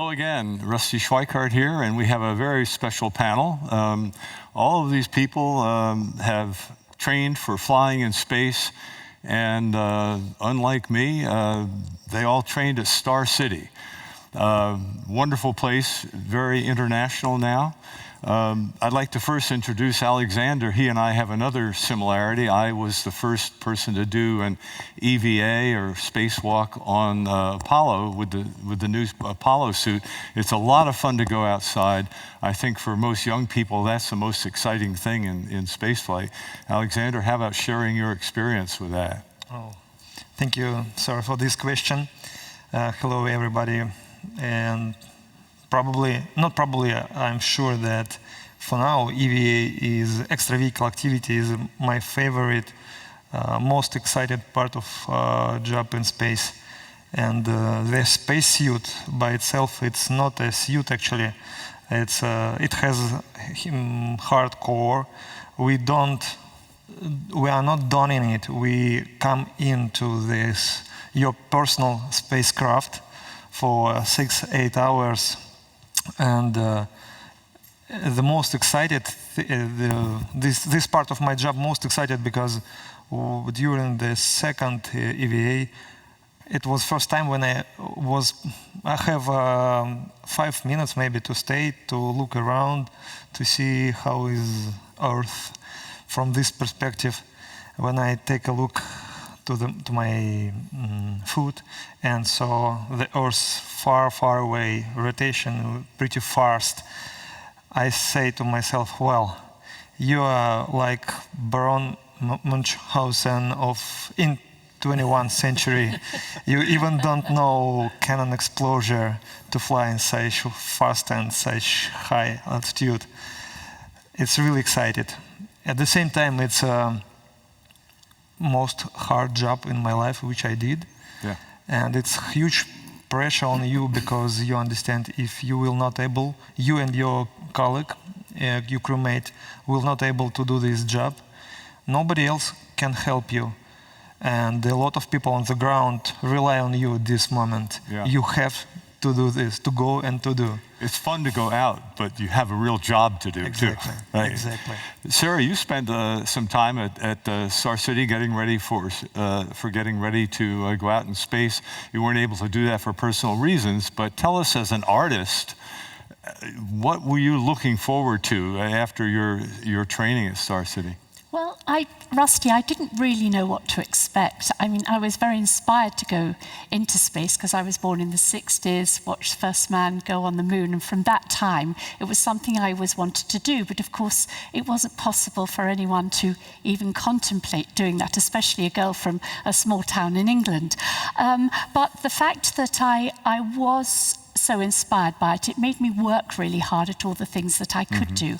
Hello again, Rusty Schweikart here, and we have a very special panel. All of these people have trained for flying in space, and unlike me, they all trained at Star City. Wonderful place, very international now. I'd like to first introduce Alexander. He and I have another similarity. I was the first person to do an EVA or spacewalk on Apollo with the new Apollo suit. It's a lot of fun to go outside. I think for most young people, that's the most exciting thing in spaceflight. Alexander, how about sharing your experience with that? Oh, thank you, sir, for this question. Hello, everybody. And I'm sure that for now, EVA is extravehicular activity is my favorite, most excited part of job in space. And the spacesuit by itself, it's not a suit actually. It has hard core. We are not donning it. We come into your personal spacecraft for 6-8 hours. And the most excited, this part of my job most excited because during the second EVA, it was first time when I have 5 minutes maybe to stay, to look around, to see how is Earth from this perspective. When I take a look to my foot and saw the Earth far, far away, rotation pretty fast, I say to myself, well, you are like Baron Munchausen in 21st century. You even don't know cannon explosion to fly in such fast and such high altitude. It's really excited. At the same time, it's most hard job in my life, which I did. Yeah. And it's huge pressure on you because you understand if you will not able, you and your colleague, your crewmate, will not able to do this job, nobody else can help you. And a lot of people on the ground rely on you at this moment. Yeah. You have to do this, to go and to do. It's fun to go out, but you have a real job to do exactly. too. Right? Exactly. Sarah, you spent some time at Star City getting ready to go out in space. You weren't able to do that for personal reasons, but tell us as an artist, what were you looking forward to after your training at Star City? Well, Rusty, I didn't really know what to expect. I mean, I was very inspired to go into space because I was born in the 60s, watched first man go on the moon, and from that time, it was something I always wanted to do. But of course, it wasn't possible for anyone to even contemplate doing that, especially a girl from a small town in England. But the fact that I was so inspired by it, it made me work really hard at all the things that I could do,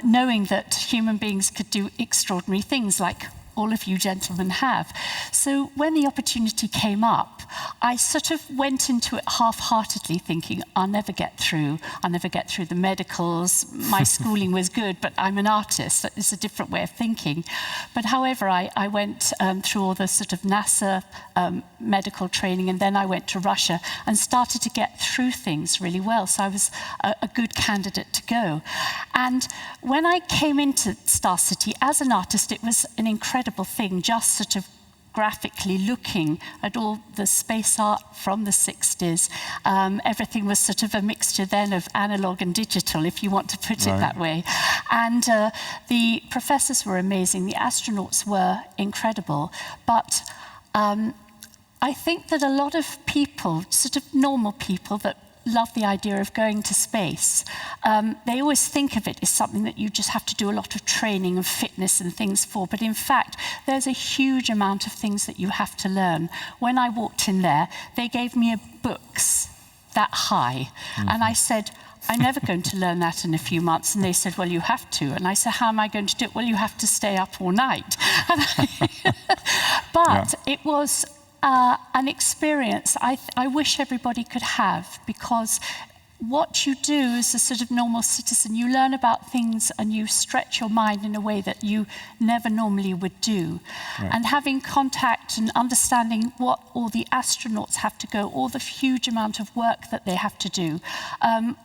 knowing that human beings could do extraordinary things like all of you gentlemen have. So when the opportunity came up, I sort of went into it half-heartedly thinking, I'll never get through the medicals, my schooling was good, but I'm an artist, it's a different way of thinking. But however, I went through all the sort of NASA medical training, and then I went to Russia and started to get through things really well, so I was a good candidate to go. And when I came into Star City as an artist, it was an incredible thing, just sort of graphically looking at all the space art from the 60s. Everything was sort of a mixture then of analog and digital, if you want to put it that way. And the professors were amazing, the astronauts were incredible, but I think that a lot of people, sort of normal people that love the idea of going to space, they always think of it as something that you just have to do a lot of training and fitness and things for, but in fact, there's a huge amount of things that you have to learn. When I walked in there, they gave me books that high, and I said, I'm never going to learn that in a few months. And they said, well, you have to. And I said, how am I going to do it? Well, you have to stay up all night. But it was an experience I wish everybody could have, because what you do as a sort of normal citizen, you learn about things and you stretch your mind in a way that you never normally would do. Right. And having contact and understanding what all the astronauts have to go, all the huge amount of work that they have to do,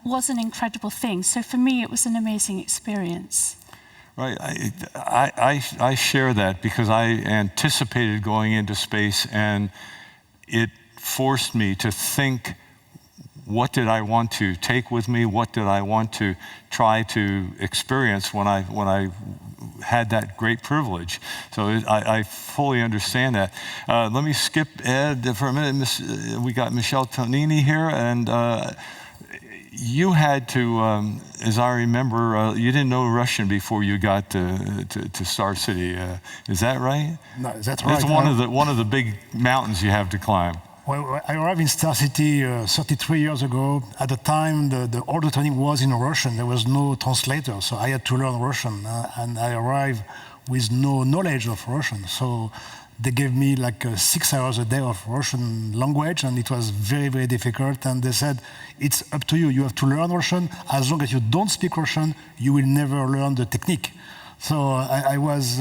was an incredible thing. So for me, it was an amazing experience. Right, I share that because I anticipated going into space, and it forced me to think, what did I want to take with me? What did I want to try to experience when I had that great privilege? So I fully understand that. Let me skip Ed for a minute. We got Michel Tognini here, and you had to, as I remember, you didn't know Russian before you got to Star City. Is that right? No, that's right. It's one of the big mountains you have to climb. Well, I arrived in Star City 33 years ago. At the time, all the training was in Russian. There was no translator, so I had to learn Russian. And I arrived with no knowledge of Russian. So they gave me like 6 hours a day of Russian language, and it was very, very difficult. And they said, it's up to you. You have to learn Russian. As long as you don't speak Russian, you will never learn the technique. So I was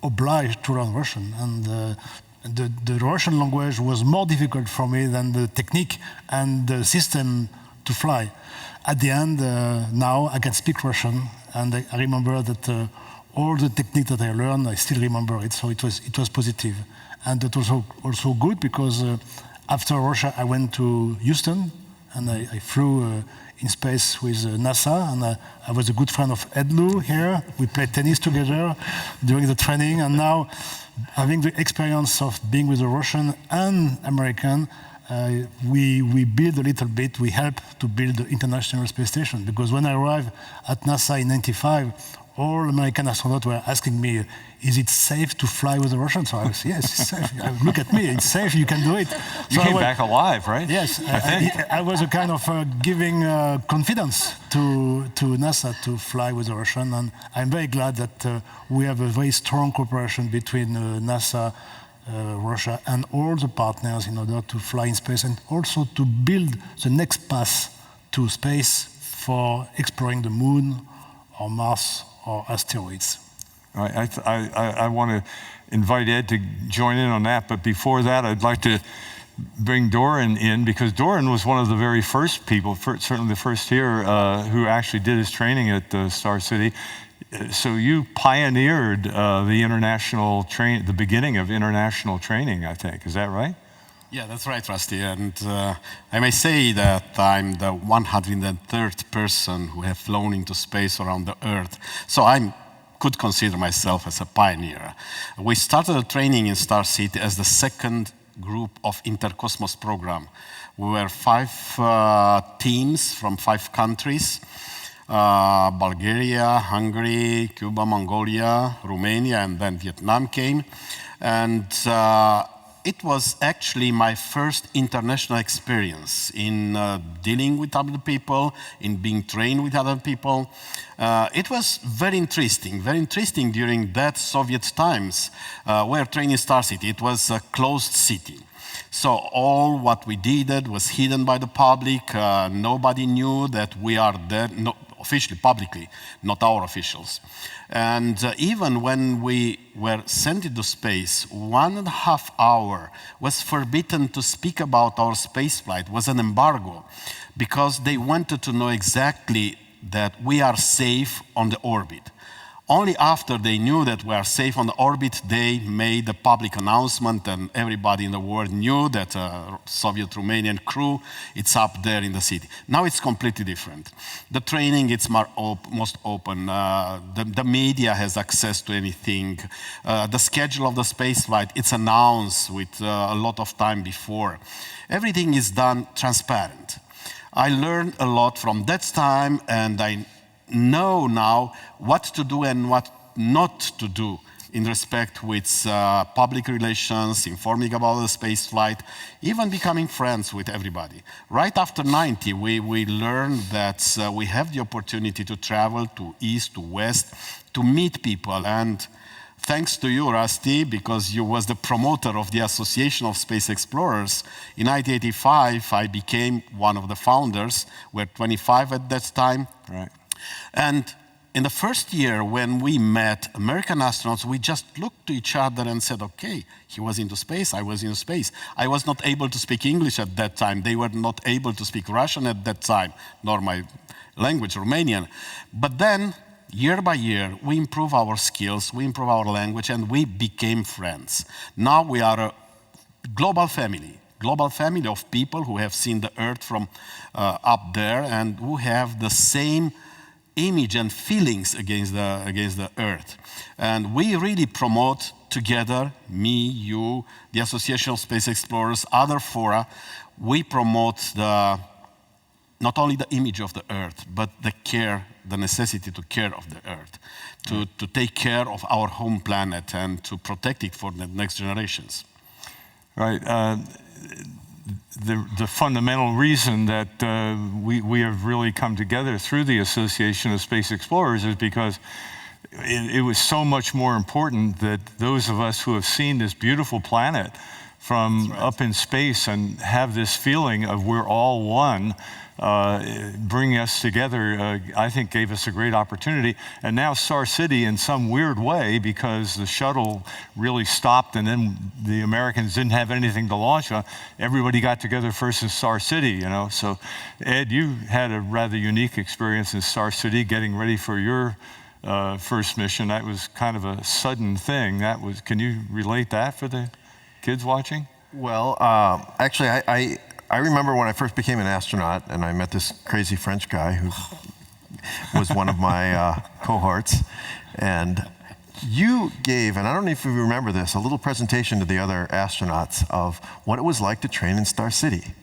obliged to learn Russian. And the Russian language was more difficult for me than the technique and the system to fly. At the end, now I can speak Russian, and I remember that all the technique that I learned, I still remember it, so it was positive. And it was also good because after Russia, I went to Houston, and I flew in space with NASA, and I was a good friend of Ed Lu here. We played tennis together during the training, and now having the experience of being with the Russian and American, we build a little bit, we help to build the International Space Station. Because when I arrived at NASA in '95, all American astronauts were asking me, is it safe to fly with the Russians? So I was, yes, it's safe. Look at me, it's safe, you can do it. You came back alive, right? Yes, I was a kind of giving confidence to NASA to fly with the Russian, and I'm very glad that we have a very strong cooperation between NASA, Russia, and all the partners in order to fly in space and also to build the next path to space for exploring the moon or Mars or asteroids. All right, I want to invite Ed to join in on that, but before that, I'd like to bring Doran in, because Doran was one of the very first people, certainly the first here, who actually did his training at Star City. So you pioneered the beginning of international training, I think. Is that right? Yeah, that's right, Rusty. And I may say that I'm the 103rd person who have flown into space around the Earth. So I could consider myself as a pioneer. We started the training in Star City as the second group of Intercosmos program. We were 5 teams from 5 countries. Bulgaria, Hungary, Cuba, Mongolia, Romania, and then Vietnam came. And it was actually my first international experience in dealing with other people, in being trained with other people. It was very interesting during that Soviet times where training Star City. It was a closed city. So all what we did was hidden by the public. Nobody knew that we are there, officially, publicly, not our officials. And even when we were sent into space, 1.5 hours was forbidden to speak about our spaceflight, was an embargo, because they wanted to know exactly that we are safe on the orbit. Only after they knew that we are safe on the orbit, they made a public announcement, and everybody in the world knew that Soviet-Romanian crew, it's up there in the city. Now it's completely different. The training, it's most open. The media has access to anything. The schedule of the spaceflight, it's announced with a lot of time before. Everything is done transparent. I learned a lot from that time, and I know now what to do and what not to do in respect with public relations, informing about the space flight, even becoming friends with everybody. Right after '90, we learned that we have the opportunity to travel to east, to west, to meet people. And thanks to you, Rusty, because you was the promoter of the Association of Space Explorers. In 1985, I became one of the founders. We're 25 at that time. Right. And in the first year when we met American astronauts, we just looked to each other and said, okay, he was into space, I was into space. I was not able to speak English at that time. They were not able to speak Russian at that time, nor my language, Romanian. But then, year by year, we improve our skills, we improve our language, and we became friends. Now we are a global family of people who have seen the Earth from up there and who have the same image and feelings against the Earth. And we really promote together, me, you, the Association of Space Explorers, other fora, we promote not only the image of the Earth, but the care, the necessity to care of the Earth, to take care of our home planet and to protect it for the next generations. Right. The fundamental reason that we have really come together through the Association of Space Explorers is because it was so much more important that those of us who have seen this beautiful planet from up in space and have this feeling of we're all one, bringing us together, I think gave us a great opportunity. And now Star City, in some weird way, because the shuttle really stopped and then the Americans didn't have anything to launch on, everybody got together first in Star City, you know. So Ed, you had a rather unique experience in Star City getting ready for your first mission. That was kind of a sudden thing. Can you relate that for the kids watching? Well, actually, I remember when I first became an astronaut and I met this crazy French guy who was one of my cohorts. And you gave, and I don't know if you remember this, a little presentation to the other astronauts of what it was like to train in Star City.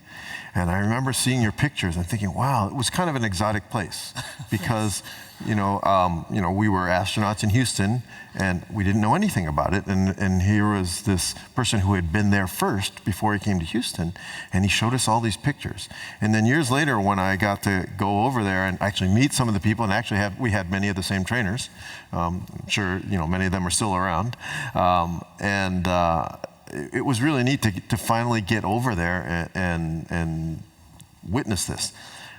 And I remember seeing your pictures and thinking, wow, it was kind of an exotic place because, we were astronauts in Houston and we didn't know anything about it. And here was this person who had been there first before he came to Houston, and he showed us all these pictures. And then years later, when I got to go over there and actually meet some of the people, and actually we had many of the same trainers. I'm sure, many of them are still around. It was really neat to finally get over there and witness this.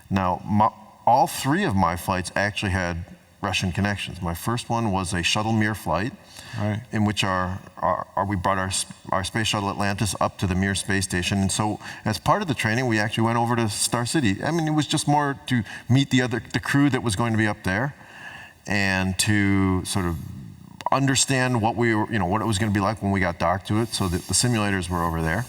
Now, all three of my flights actually had Russian connections. My first one was a shuttle Mir flight, right, in which we brought our space shuttle Atlantis up to the Mir space station. And so as part of the training, we actually went over to Star City. I mean, it was just more to meet the crew that was going to be up there and to sort of understand what it was going to be like when we got docked to it, so that the simulators were over there.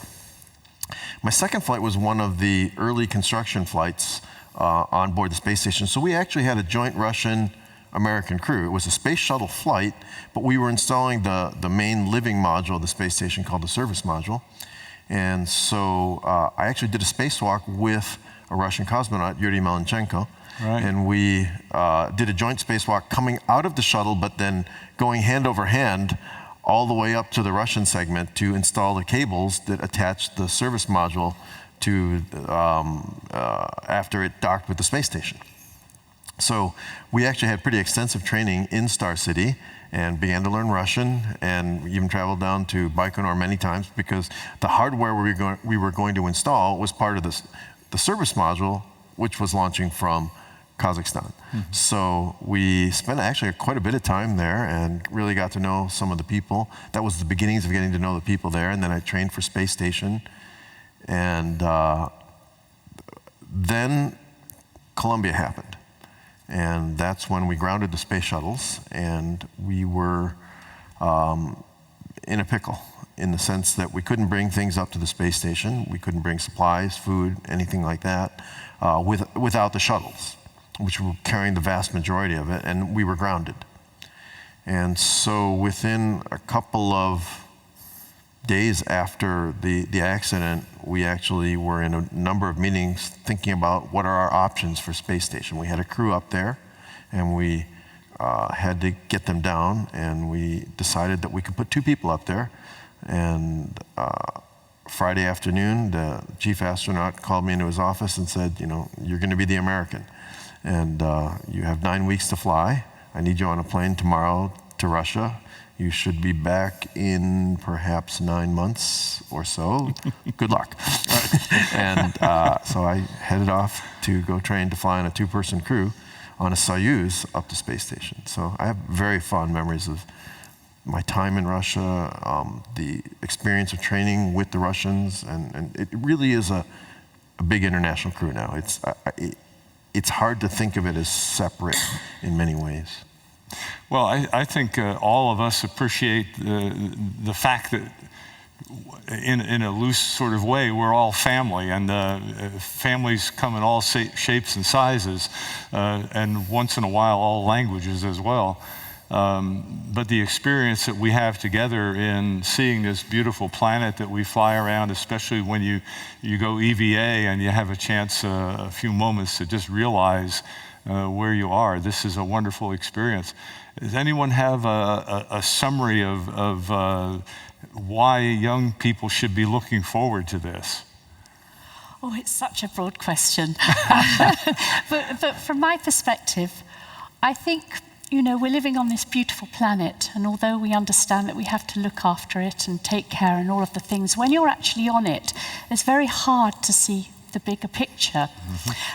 My second flight was one of the early construction flights on board the space station. So we actually had a joint Russian-American crew. It was a space shuttle flight, but we were installing the main living module of the space station called the service module. And so I actually did a spacewalk with a Russian cosmonaut, Yuri Malenchenko. Right. And we did a joint spacewalk coming out of the shuttle, but then going hand over hand all the way up to the Russian segment to install the cables that attached the service module to after it docked with the space station. So we actually had pretty extensive training in Star City and began to learn Russian, and even traveled down to Baikonur many times because the hardware we were going to install was part of the service module, which was launching from Kazakhstan. Mm-hmm. So we spent actually quite a bit of time there and really got to know some of the people. That was the beginnings of getting to know the people there, and then I trained for space station. And then Columbia happened. And that's when we grounded the space shuttles, and we were in a pickle in the sense that we couldn't bring things up to the space station. We couldn't bring supplies, food, anything like that without the shuttles, which were carrying the vast majority of it, and we were grounded. And so within a couple of days after the accident, we actually were in a number of meetings thinking about what are our options for space station. We had a crew up there, and we had to get them down, and we decided that we could put 2 people up there. And Friday afternoon, the chief astronaut called me into his office and said, you're going to be the American, and you have 9 weeks to fly. I need you on a plane tomorrow to Russia, You should be back in perhaps 9 months or so. Good luck. And so I headed off to go train to fly on a 2-person crew on a Soyuz up to space station. So I have very fond memories of my time in Russia, the experience of training with the Russians, and it really is a big international crew now. It's hard to think of it as separate in many ways. Well, I think all of us appreciate the fact that in a loose sort of way, we're all family, and families come in all shapes and sizes, and once in a while, all languages as well. But the experience that we have together in seeing this beautiful planet that we fly around, especially when you go EVA and you have a chance, a few moments to just realize where you are. This is a wonderful experience. Does anyone have a summary of why young people should be looking forward to this? Oh, it's such a broad question. but from my perspective, I think, you know, we're living on this beautiful planet, and although we understand that we have to look after it and take care and all of the things, when you're actually on it, it's very hard to see the bigger picture.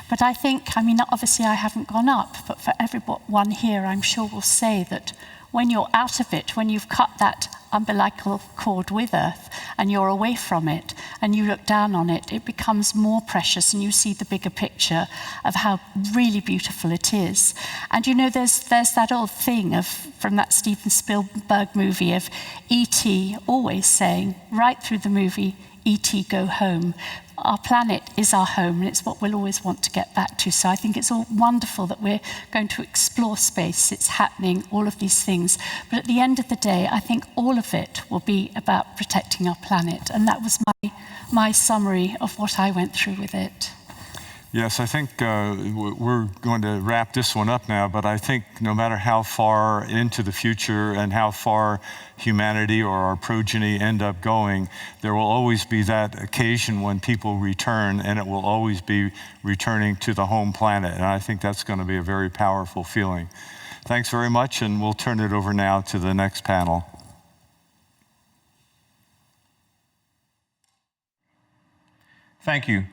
But I think, I mean, obviously I haven't gone up, but for everyone here, I'm sure will say that when you're out of it, when you've cut that umbilical cord with Earth and you're away from it and you look down on it, it becomes more precious and you see the bigger picture of how really beautiful it is. And you know, there's that old thing from that Steven Spielberg movie of E.T. always saying, right through the movie, E.T. go home. Our planet is our home, and it's what we'll always want to get back to. So I think it's all wonderful that we're going to explore space. It's happening, all of these things. But at the end of the day, I think all of it will be about protecting our planet. And that was my summary of what I went through with it. Yes, I think we're going to wrap this one up now, but I think no matter how far into the future and how far humanity or our progeny end up going, there will always be that occasion when people return, and it will always be returning to the home planet. And I think that's going to be a very powerful feeling. Thanks very much, and we'll turn it over now to the next panel. Thank you.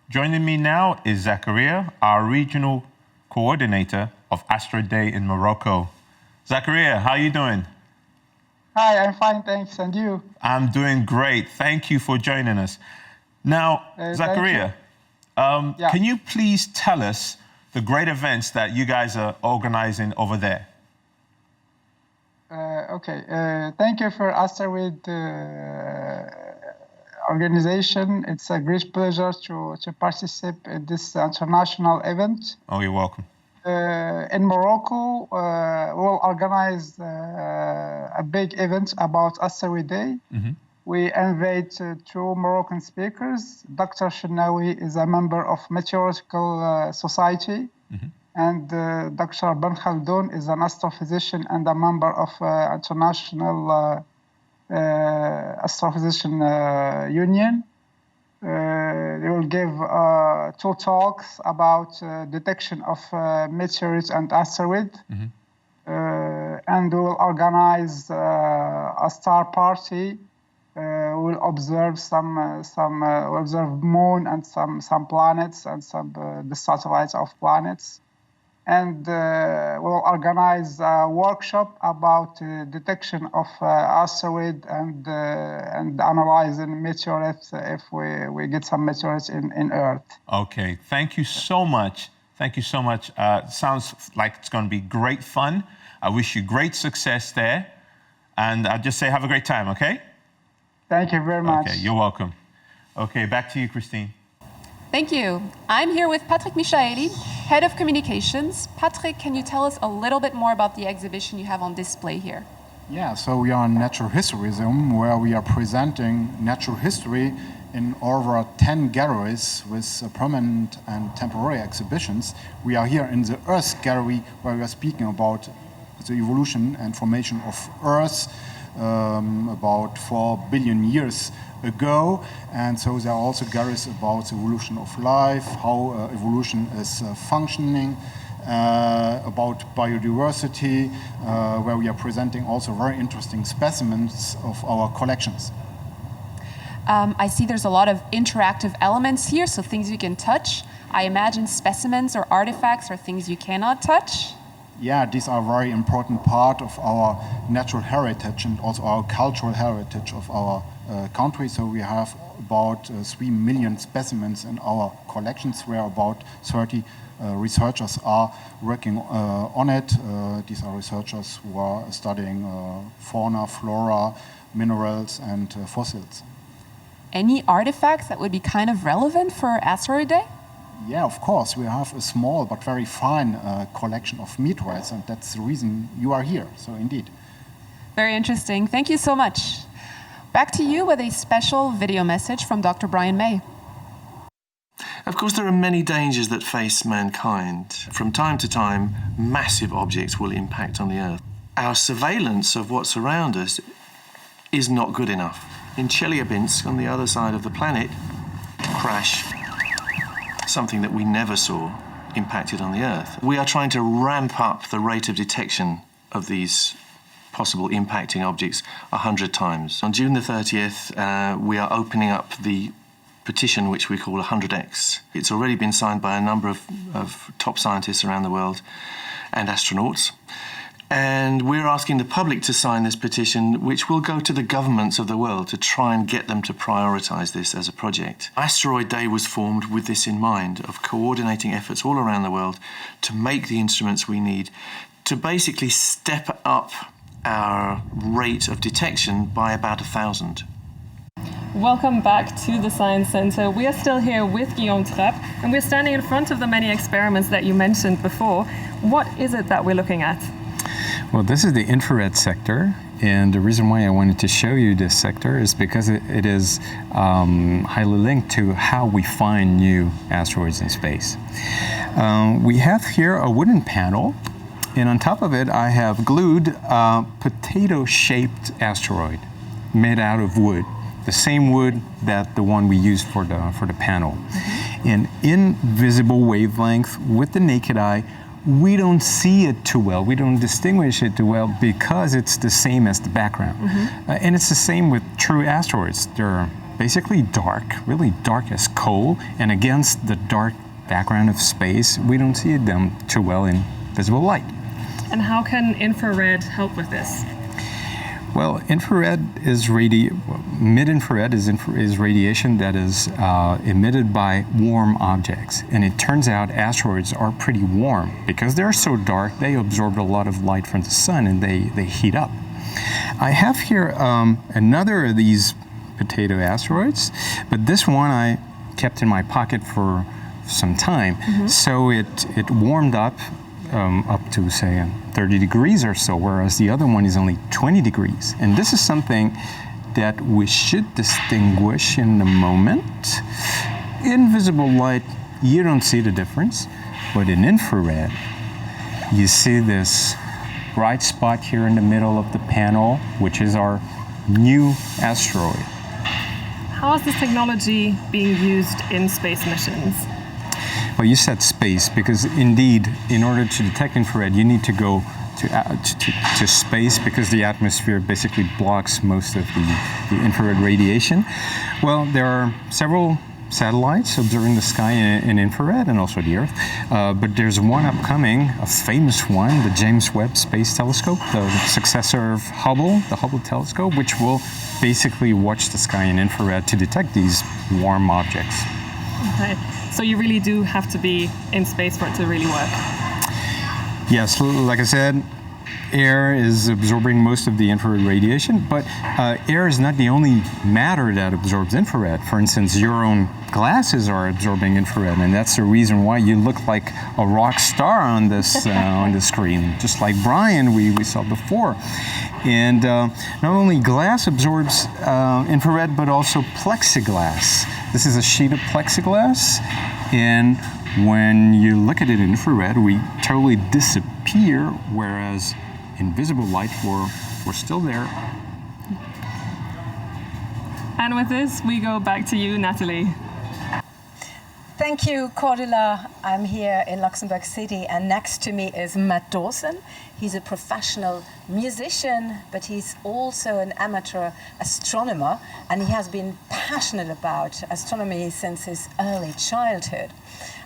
Joining me now is Zachary, our regional coordinator of Asteroid A in Morocco. Zachary, how are you doing? Hi, I'm fine, thanks. And you? I'm doing great. Thank you for joining us. Now, Zachary, can you please tell us the great events that you guys are organizing over there? Okay, thank you for Asteroid organization. It's a great pleasure to participate in this international event. Oh, you're welcome. In Morocco, we'll organize a big event about Asteroid A. We invite 2 Moroccan speakers. Dr. Furnari is a member of Meteorological Society, and Dr. Ben Khaldun is an astrophysician and a member of International Astrophysician Union. They will give 2 talks about detection of meteorites and asteroids. And we will organize a star party. We'll observe observe moon and some planets and the satellites of planets. And we'll organize a workshop about detection of asteroid and analyzing meteorites if we get some meteorites in Earth. Okay, thank you so much. Thank you so much. Sounds like it's going to be great fun. I wish you great success there. And I'll just say have a great time, okay? Thank you very much. Okay, you're welcome. Okay, back to you, Christine. Thank you. I'm here with Patrick Micheli, Head of Communications. Patrick, can you tell us a little bit more about the exhibition you have on display here? Yeah, so we are in Natural Historyism, where we are presenting natural history in over 10 galleries with permanent and temporary exhibitions. We are here in the Earth Gallery, where we are speaking about the evolution and formation of Earth about 4 billion years ago, and so there are also galleries about the evolution of life, how evolution is functioning, about biodiversity, where we are presenting also very interesting specimens of our collections. I see there's a lot of interactive elements here, so things you can touch. I imagine specimens or artifacts are things you cannot touch. Yeah, these are very important part of our natural heritage and also our cultural heritage of our country. So we have about 3 million specimens in our collections, where about 30 researchers are working on it. These are researchers who are studying fauna, flora, minerals, and fossils. Any artifacts that would be kind of relevant for Asteroid Day? Yeah, of course. We have a small but very fine collection of meteorites, and that's the reason you are here. So indeed. Very interesting. Thank you so much. Back to you with a special video message from Dr. Brian May. Of course, there are many dangers that face mankind. From time to time, massive objects will impact on the Earth. Our surveillance of what's around us is not good enough. In Chelyabinsk, on the other side of the planet, crash, something that we never saw impacted on the Earth. We are trying to ramp up the rate of detection of these possible impacting objects 100 times. On June the 30th, we are opening up the petition which we call 100X. It's already been signed by a number of top scientists around the world and astronauts. And we're asking the public to sign this petition, which will go to the governments of the world to try and get them to prioritize this as a project. Asteroid Day was formed with this in mind, of coordinating efforts all around the world to make the instruments we need to basically step up our rate of detection by about 1,000. Welcome back to the Science Center. We are still here with Guillaume Trapp, and we're standing in front of the many experiments that you mentioned before. What is it that we're looking at? Well, this is the infrared sector, and the reason why I wanted to show you this sector is because it is highly linked to how we find new asteroids in space. We have here a wooden panel, and on top of it I have glued a potato-shaped asteroid made out of wood, the same wood that the one we used for the panel. Mm-hmm. And in visible wavelength with the naked eye, we don't see it too well. We don't distinguish it too well because it's the same as the background. Mm-hmm. And it's the same with true asteroids. They're basically dark, really dark as coal, and against the dark background of space, we don't see them too well in visible light. And how can infrared help with this? Well, infrared is mid-infrared is radiation that is emitted by warm objects. And it turns out asteroids are pretty warm. Because they're so dark, they absorb a lot of light from the sun and they heat up. I have here another of these potato asteroids, but this one I kept in my pocket for some time. Mm-hmm. So it warmed up to say 30 degrees or so, whereas the other one is only 20 degrees. And this is something that we should distinguish in a moment. In visible light, you don't see the difference, but in infrared, you see this bright spot here in the middle of the panel, which is our new asteroid. How is this technology being used in space missions? Well, you said space because indeed, in order to detect infrared, you need to go to space because the atmosphere basically blocks most of the infrared radiation. Well, there are several satellites observing the sky in infrared and also the Earth, but there's one upcoming, a famous one, the James Webb Space Telescope, the successor of Hubble, the Hubble telescope, which will basically watch the sky in infrared to detect these warm objects. Okay. So you really do have to be in space for it to really work? Yes, like I said, air is absorbing most of the infrared radiation, but air is not the only matter that absorbs infrared. For instance, your own glasses are absorbing infrared, and that's the reason why you look like a rock star on this on the screen, just like Brian we saw before. And not only glass absorbs infrared, but also plexiglass. This is a sheet of plexiglass, and when you look at it in infrared, we totally disappear, whereas in visible light, we're still there. And with this, we go back to you, Natalie. Thank you, Cordula. I'm here in Luxembourg City, and next to me is Matt Dawson. He's a professional musician, but he's also an amateur astronomer, and he has been passionate about astronomy since his early childhood.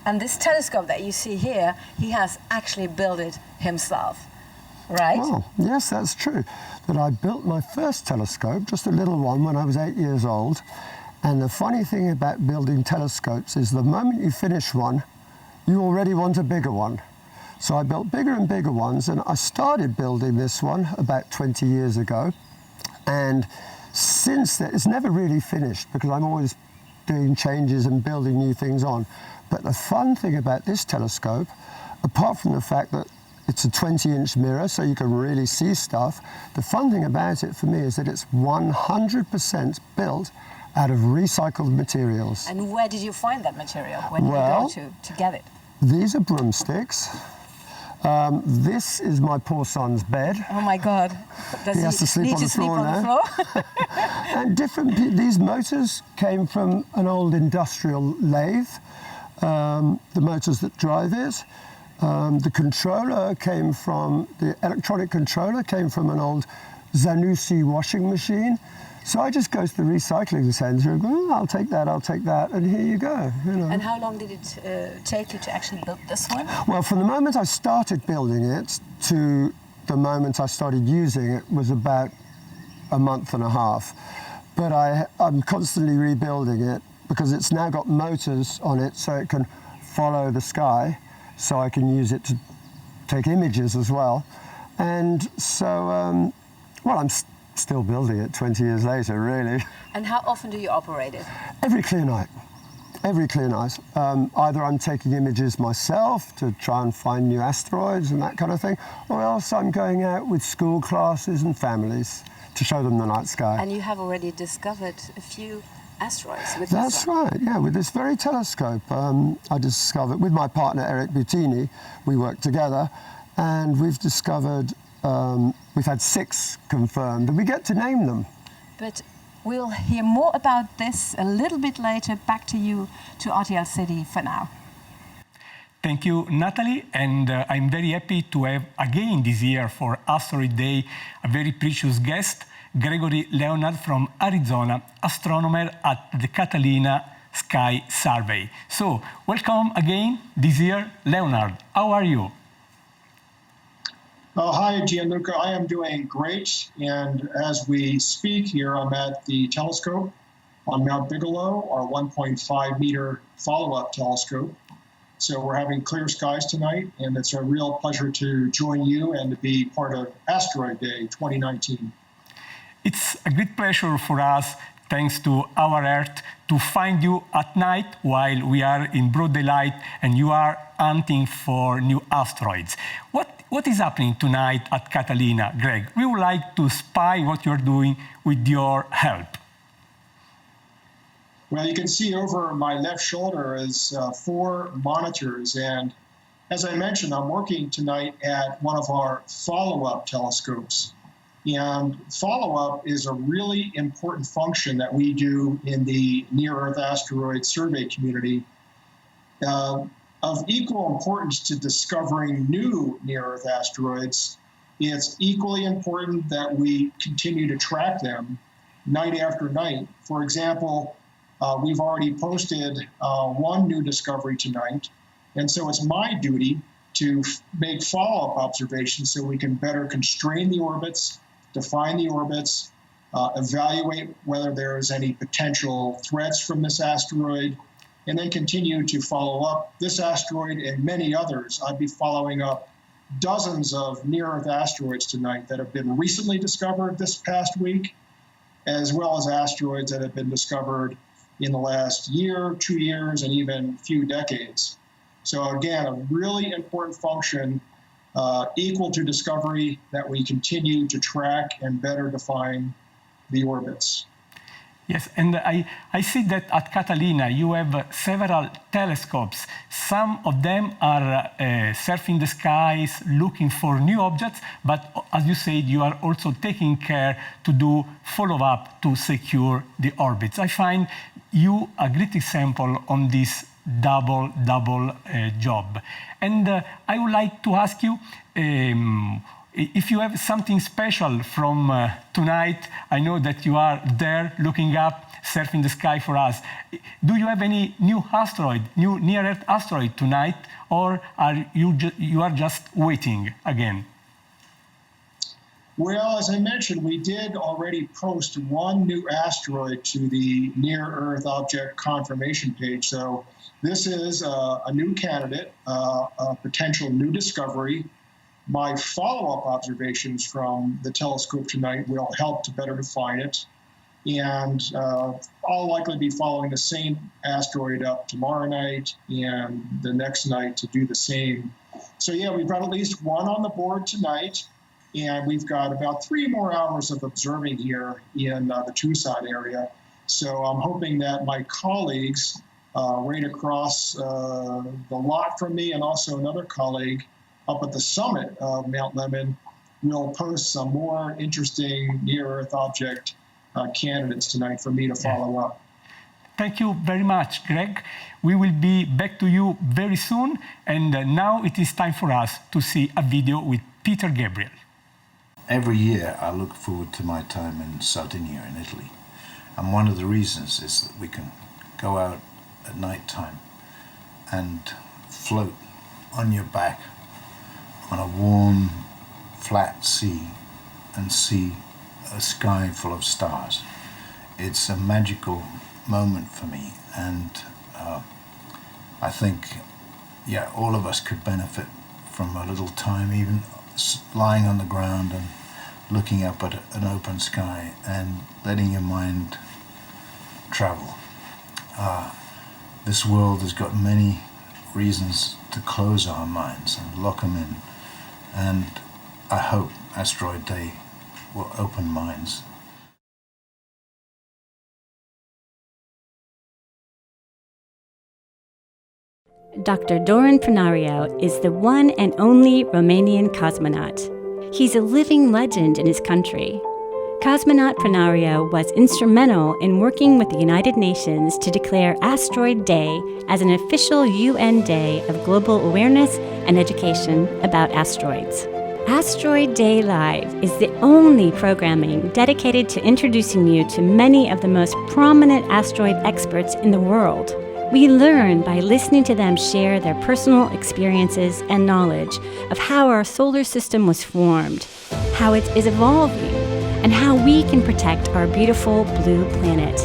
And this telescope that you see here, he has actually built it himself, right? Well, yes, that's true. That I built my first telescope, just a little one, when I was 8 years old. And the funny thing about building telescopes is the moment you finish one, you already want a bigger one. So I built bigger and bigger ones, and I started building this one about 20 years ago. And since then, it's never really finished because I'm always doing changes and building new things on. But the fun thing about this telescope, apart from the fact that it's a 20-inch mirror, so you can really see stuff, the fun thing about it for me is that it's 100% built out of recycled materials. And where did you find that material when you go to get it? These are broomsticks. This is my poor son's bed. Oh my God. Does he has to sleep on the floor now. And these motors came from an old industrial lathe, the motors that drive it. The electronic controller came from an old Zanussi washing machine. So I just go to the recycling centre and go, oh, I'll take that, and here you go. You know. And how long did it take you to actually build this one? Well, from the moment I started building it to the moment I started using it was about a month and a half. But I'm constantly rebuilding it because it's now got motors on it so it can follow the sky, so I can use it to take images as well. And so, well, I'm still building it 20 years later, really. And how often do you operate it? Every clear night. Every clear night. Either I'm taking images myself to try and find new asteroids and that kind of thing, or else I'm going out with school classes and families to show them the night sky. And you have already discovered a few asteroids with this. That's right, yeah, with this very telescope. I discovered, with my partner Eric Buttini, we worked together, and we've discovered we've had 6 confirmed, and we get to name them. But we'll hear more about this a little bit later. Back to you, to RTL City for now. Thank you, Natalie, and I'm very happy to have again this year for Asteroid A a very precious guest, Gregory Leonid from Arizona, astronomer at the Catalina Sky Survey. So, welcome again this year, Leonard. How are you? Hi, Gianluca. I am doing great. And as we speak here, I'm at the telescope on Mount Bigelow, our 1.5 meter follow-up telescope. So we're having clear skies tonight, and it's a real pleasure to join you and to be part of Asteroid Day 2019. It's a great pleasure for us, thanks to our Earth, to find you at night while we are in broad daylight and you are hunting for new asteroids. What is happening tonight at Catalina, Greg? We would like to spy what you're doing with your help. Well, you can see over my left shoulder is 4 monitors. And as I mentioned, I'm working tonight at one of our follow-up telescopes. And follow-up is a really important function that we do in the near-Earth asteroid survey community. Of equal importance to discovering new near-Earth asteroids, it's equally important that we continue to track them night after night. For example, we've already posted 1 new discovery tonight, and so it's my duty to make follow-up observations so we can better constrain the orbits, define the orbits, evaluate whether there is any potential threats from this asteroid, and then continue to follow up this asteroid and many others. I'll be following up dozens of near-Earth asteroids tonight that have been recently discovered this past week, as well as asteroids that have been discovered in the last year, 2 years, and even a few decades. So again, a really important function equal to discovery that we continue to track and better define the orbits. Yes, and I see that at Catalina you have several telescopes. Some of them are surfing the skies, looking for new objects, but as you said, you are also taking care to do follow-up to secure the orbits. I find you a great example on this double job. And I would like to ask you if you have something special from tonight. I know that you are there looking up, surfing the sky for us. Do you have any new asteroid, new near-Earth asteroid tonight, or are you are just waiting again? Well, as I mentioned, we did already post one new asteroid to the Near-Earth Object Confirmation page. So this is a new candidate, a potential new discovery. My follow-up observations from the telescope tonight will help to better define it. And I'll likely be following the same asteroid up tomorrow night and the next night to do the same. So yeah, we've got at least one on the board tonight. And we've got about 3 more hours of observing here in the Tucson area. So I'm hoping that my colleagues right across the lot from me, and also another colleague up at the summit of Mount Lemmon, will post some more interesting near-Earth object candidates tonight for me to follow up. Thank you very much, Greg. We will be back to you very soon. And now it is time for us to see a video with Peter Gabriel. Every year I look forward to my time in Sardinia in Italy, and one of the reasons is that we can go out at night time and float on your back on a warm, flat sea and see a sky full of stars. It's a magical moment for me, and I think, yeah, all of us could benefit from a little time, even lying on the ground and looking up at an open sky and letting your mind travel. This world has got many reasons to close our minds and lock them in, and I hope Asteroid A will open minds. Dr. Doran Furnari is the one and only Romanian cosmonaut. He's a living legend in his country. Cosmonaut Prunariu was instrumental in working with the United Nations to declare Asteroid Day as an official UN Day of global awareness and education about asteroids. Asteroid Day Live is the only programming dedicated to introducing you to many of the most prominent asteroid experts in the world. We learn by listening to them share their personal experiences and knowledge of how our solar system was formed, how it is evolving, and how we can protect our beautiful blue planet.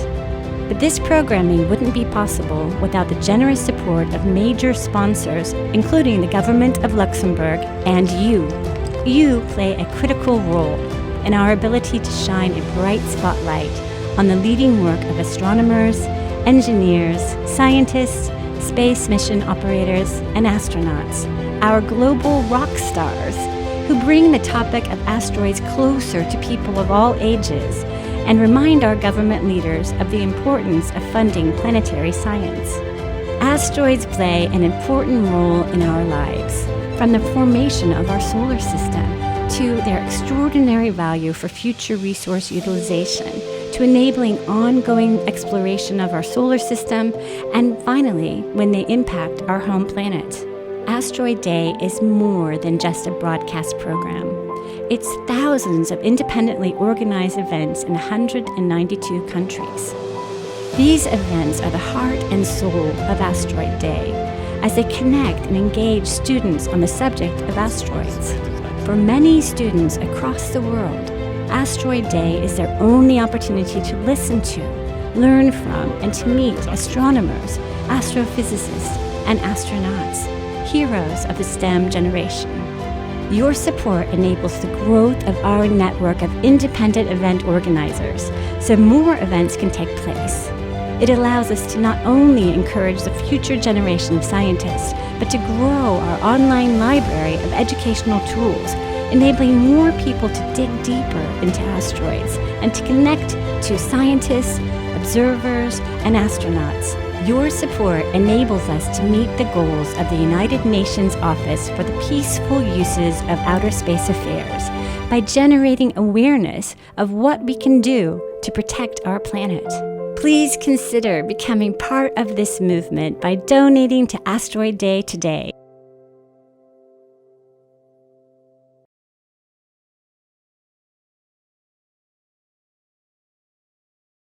But this programming wouldn't be possible without the generous support of major sponsors, including the government of Luxembourg and you. You play a critical role in our ability to shine a bright spotlight on the leading work of astronomers, engineers, scientists, space mission operators, and astronauts, our global rock stars, who bring the topic of asteroids closer to people of all ages and remind our government leaders of the importance of funding planetary science. Asteroids play an important role in our lives, from the formation of our solar system to their extraordinary value for future resource utilization, to enabling ongoing exploration of our solar system, and finally, when they impact our home planet. Asteroid Day is more than just a broadcast program. It's thousands of independently organized events in 192 countries. These events are the heart and soul of Asteroid Day, as they connect and engage students on the subject of asteroids. For many students across the world, Asteroid Day is their only opportunity to listen to, learn from, and to meet astronomers, astrophysicists, and astronauts, heroes of the STEM generation. Your support enables the growth of our network of independent event organizers, so more events can take place. It allows us to not only encourage the future generation of scientists, but to grow our online library of educational tools, enabling more people to dig deeper into asteroids and to connect to scientists, observers, and astronauts. Your support enables us to meet the goals of the United Nations Office for the Peaceful Uses of Outer Space Affairs by generating awareness of what we can do to protect our planet. Please consider becoming part of this movement by donating to Asteroid Day today.